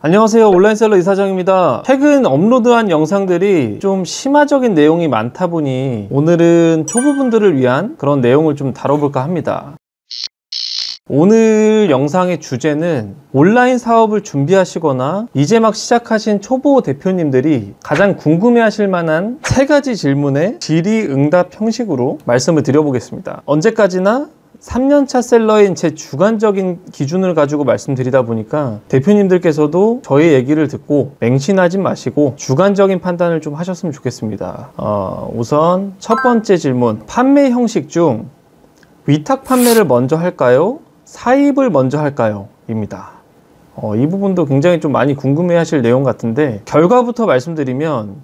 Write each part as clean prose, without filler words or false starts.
안녕하세요, 온라인셀러 이사장입니다. 최근 업로드한 영상들이 좀 심화적인 내용이 많다 보니 오늘은 초보분들을 위한 그런 내용을 좀 다뤄볼까 합니다. 오늘 영상의 주제는 온라인 사업을 준비하시거나 이제 막 시작하신 초보 대표님들이 가장 궁금해하실 만한 3가지 질문의 질의응답 형식으로 말씀을 드려보겠습니다. 언제까지나 3년차 셀러인 제 주관적인 기준을 가지고 말씀드리다 보니까 대표님들께서도 저의 얘기를 듣고 맹신하지 마시고 주관적인 판단을 좀 하셨으면 좋겠습니다. 우선 첫 번째 질문, 판매 형식 중 위탁 판매를 먼저 할까요? 사입을 먼저 할까요? 입니다. 이 부분도 굉장히 좀 많이 궁금해 하실 내용 같은데, 결과부터 말씀드리면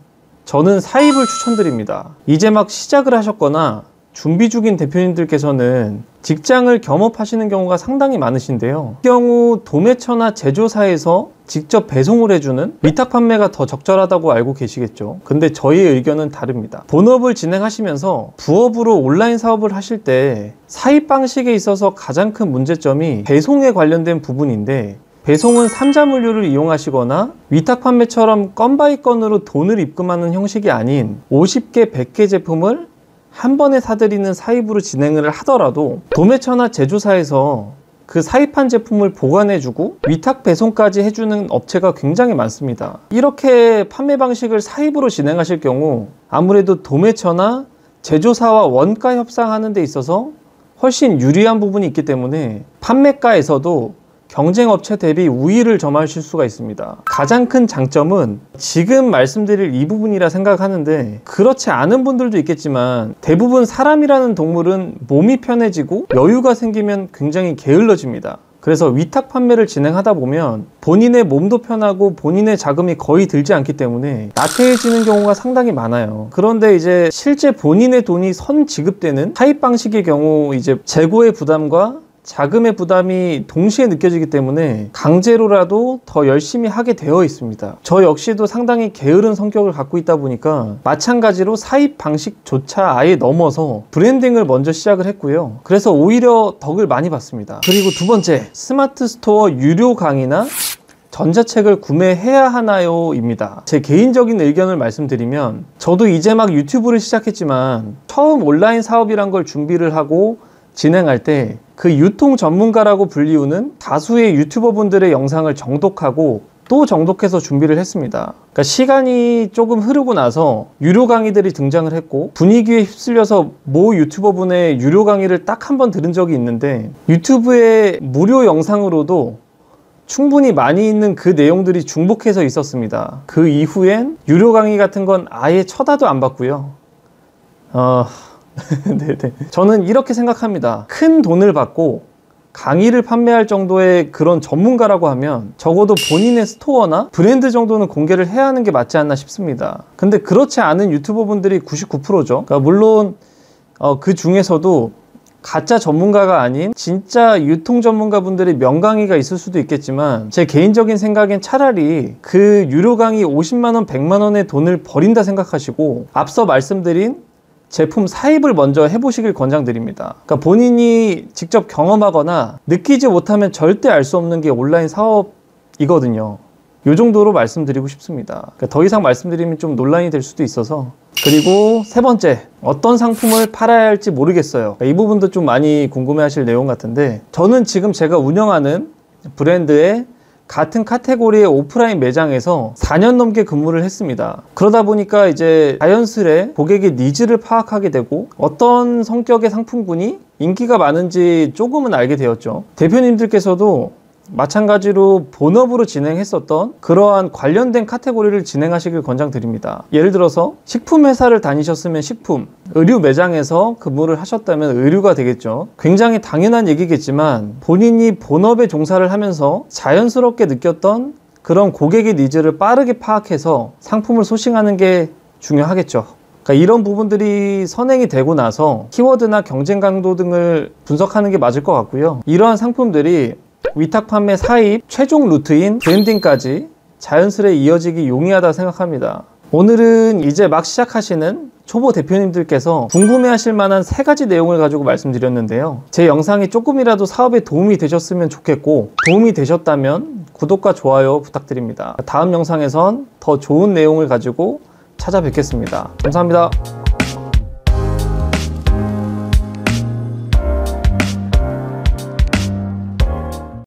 저는 사입을 추천드립니다. 이제 막 시작을 하셨거나 준비 중인 대표님들께서는 직장을 겸업하시는 경우가 상당히 많으신데요. 이 경우 도매처나 제조사에서 직접 배송을 해주는 위탁 판매가 더 적절하다고 알고 계시겠죠. 근데 저희의 의견은 다릅니다. 본업을 진행하시면서 부업으로 온라인 사업을 하실 때 사입 방식에 있어서 가장 큰 문제점이 배송에 관련된 부분인데, 배송은 삼자물류를 이용하시거나 위탁 판매처럼 건 바이 건으로 돈을 입금하는 형식이 아닌 50개, 100개 제품을 한 번에 사들이는 사입으로 진행을 하더라도 도매처나 제조사에서 그 사입한 제품을 보관해주고 위탁 배송까지 해주는 업체가 굉장히 많습니다. 이렇게 판매 방식을 사입으로 진행하실 경우 아무래도 도매처나 제조사와 원가 협상하는 데 있어서 훨씬 유리한 부분이 있기 때문에 판매가에서도 경쟁업체 대비 우위를 점하실 수가 있습니다. 가장 큰 장점은 지금 말씀드릴 이 부분이라 생각하는데, 그렇지 않은 분들도 있겠지만 대부분 사람이라는 동물은 몸이 편해지고 여유가 생기면 굉장히 게을러집니다. 그래서 위탁 판매를 진행하다 보면 본인의 몸도 편하고 본인의 자금이 거의 들지 않기 때문에 나태해지는 경우가 상당히 많아요. 그런데 이제 실제 본인의 돈이 선 지급되는 사입 방식의 경우 이제 재고의 부담과 자금의 부담이 동시에 느껴지기 때문에 강제로라도 더 열심히 하게 되어 있습니다. 저 역시도 상당히 게으른 성격을 갖고 있다 보니까 마찬가지로 사입 방식조차 아예 넘어서 브랜딩을 먼저 시작을 했고요. 그래서 오히려 덕을 많이 봤습니다. 그리고 두 번째, 스마트 스토어 유료 강의나 전자책을 구매해야 하나요? 입니다. 제 개인적인 의견을 말씀드리면, 저도 이제 막 유튜브를 시작했지만 처음 온라인 사업이란 걸 준비를 하고 진행할 때 그 유통 전문가라고 불리우는 다수의 유튜버 분들의 영상을 정독하고 또 정독해서 준비를 했습니다. 그러니까 시간이 조금 흐르고 나서 유료 강의들이 등장을 했고 분위기에 휩쓸려서 모 유튜버 분의 유료 강의를 딱 한 번 들은 적이 있는데, 유튜브의 무료 영상으로도 충분히 많이 있는 그 내용들이 중복해서 있었습니다. 그 이후엔 유료 강의 같은 건 아예 쳐다도 안 봤고요. 네네. 저는 이렇게 생각합니다. 큰 돈을 받고 강의를 판매할 정도의 그런 전문가라고 하면 적어도 본인의 스토어나 브랜드 정도는 공개를 해야 하는 게 맞지 않나 싶습니다. 근데 그렇지 않은 유튜버 분들이 99%죠. 그러니까 물론 그 중에서도 가짜 전문가가 아닌 진짜 유통 전문가 분들의 명강의가 있을 수도 있겠지만, 제 개인적인 생각엔 차라리 그 유료 강의 50만원, 100만원의 돈을 버린다 생각하시고 앞서 말씀드린 제품 사입을 먼저 해보시길 권장드립니다. 그러니까 본인이 직접 경험하거나 느끼지 못하면 절대 알 수 없는 게 온라인 사업이거든요. 이 정도로 말씀드리고 싶습니다. 그러니까 더 이상 말씀드리면 좀 논란이 될 수도 있어서. 그리고 세 번째, 어떤 상품을 팔아야 할지 모르겠어요. 그러니까 이 부분도 좀 많이 궁금해 하실 내용 같은데, 저는 지금 제가 운영하는 브랜드의 같은 카테고리의 오프라인 매장에서 4년 넘게 근무를 했습니다. 그러다 보니까 이제 자연스레 고객의 니즈를 파악하게 되고 어떤 성격의 상품군이 인기가 많은지 조금은 알게 되었죠. 대표님들께서도 마찬가지로 본업으로 진행했었던 그러한 관련된 카테고리를 진행하시길 권장드립니다. 예를 들어서 식품회사를 다니셨으면 식품, 의류 매장에서 근무를 하셨다면 의류가 되겠죠. 굉장히 당연한 얘기겠지만 본인이 본업에 종사를 하면서 자연스럽게 느꼈던 그런 고객의 니즈를 빠르게 파악해서 상품을 소싱하는 게 중요하겠죠. 그러니까 이런 부분들이 선행이 되고 나서 키워드나 경쟁 강도 등을 분석하는 게 맞을 것 같고요. 이러한 상품들이 위탁 판매 사입 최종 루트인 브랜딩까지 자연스레 이어지기 용이하다 생각합니다. 오늘은 이제 막 시작하시는 초보 대표님들께서 궁금해하실 만한 3가지 내용을 가지고 말씀드렸는데요. 제 영상이 조금이라도 사업에 도움이 되셨으면 좋겠고, 도움이 되셨다면 구독과 좋아요 부탁드립니다. 다음 영상에선 더 좋은 내용을 가지고 찾아뵙겠습니다. 감사합니다.